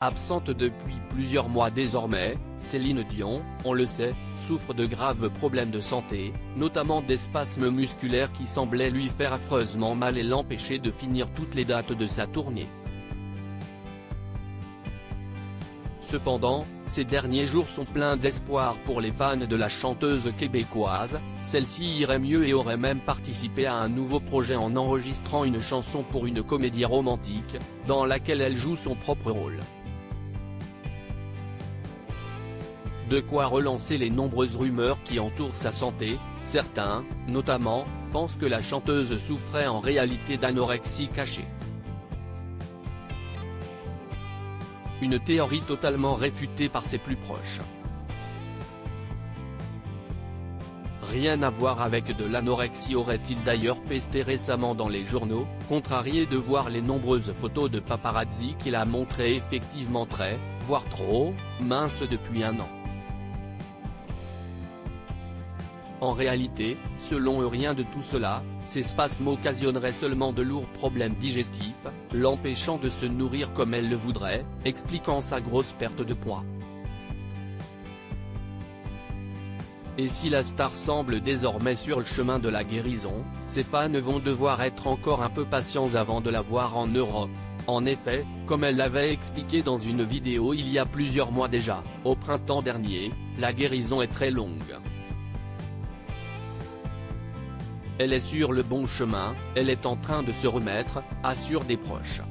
Absente depuis plusieurs mois désormais, Céline Dion, on le sait, souffre de graves problèmes de santé, notamment des spasmes musculaires qui semblaient lui faire affreusement mal et l'empêcher de finir toutes les dates de sa tournée. Cependant, ces derniers jours sont pleins d'espoir pour les fans de la chanteuse québécoise. Celle-ci irait mieux et aurait même participé à un nouveau projet en enregistrant une chanson pour une comédie romantique, dans laquelle elle joue son propre rôle. De quoi relancer les nombreuses rumeurs qui entourent sa santé. Certains, notamment, pensent que la chanteuse souffrait en réalité d'anorexie cachée. Une théorie totalement réfutée par ses plus proches. Rien à voir avec de l'anorexie, aurait-il d'ailleurs pesté récemment dans les journaux, contrarié de voir les nombreuses photos de paparazzi qu'il a montrées effectivement très, voire trop, mince depuis un an. En réalité, selon eux, rien de tout cela, ces spasmes occasionneraient seulement de lourds problèmes digestifs, l'empêchant de se nourrir comme elle le voudrait, expliquant sa grosse perte de poids. Et si la star semble désormais sur le chemin de la guérison, ses fans vont devoir être encore un peu patients avant de la voir en Europe. En effet, comme elle l'avait expliqué dans une vidéo il y a plusieurs mois déjà, au printemps dernier, la guérison est très longue. Elle est sur le bon chemin, elle est en train de se remettre, assurent des proches.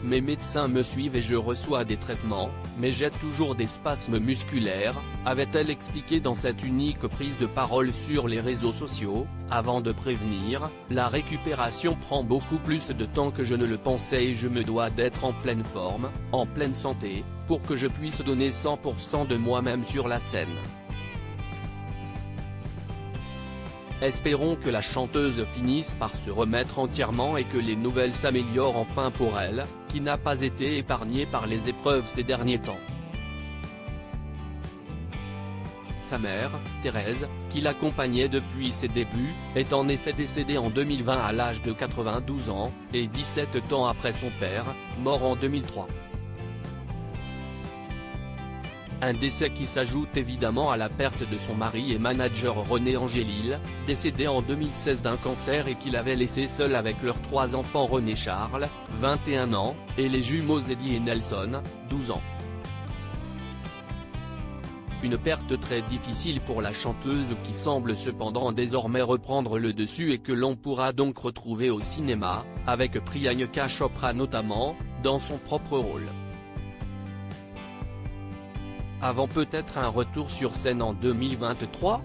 Mes médecins me suivent et je reçois des traitements, mais j'ai toujours des spasmes musculaires, avait-elle expliqué dans cette unique prise de parole sur les réseaux sociaux, avant de prévenir, la récupération prend beaucoup plus de temps que je ne le pensais et je me dois d'être en pleine forme, en pleine santé, pour que je puisse donner 100% de moi-même sur la scène. Espérons que la chanteuse finisse par se remettre entièrement et que les nouvelles s'améliorent enfin pour elle, qui n'a pas été épargnée par les épreuves ces derniers temps. Sa mère, Thérèse, qui l'accompagnait depuis ses débuts, est en effet décédée en 2020 à l'âge de 92 ans, et 17 ans après son père, mort en 2003. Un décès qui s'ajoute évidemment à la perte de son mari et manager René Angélil, décédé en 2016 d'un cancer et qu'il avait laissé seul avec leurs 3 enfants René Charles, 21 ans, et les jumeaux Eddie et Nelson, 12 ans. Une perte très difficile pour la chanteuse qui semble cependant désormais reprendre le dessus et que l'on pourra donc retrouver au cinéma, avec Priyanka Chopra notamment, dans son propre rôle. Avant peut-être un retour sur scène en 2023 ?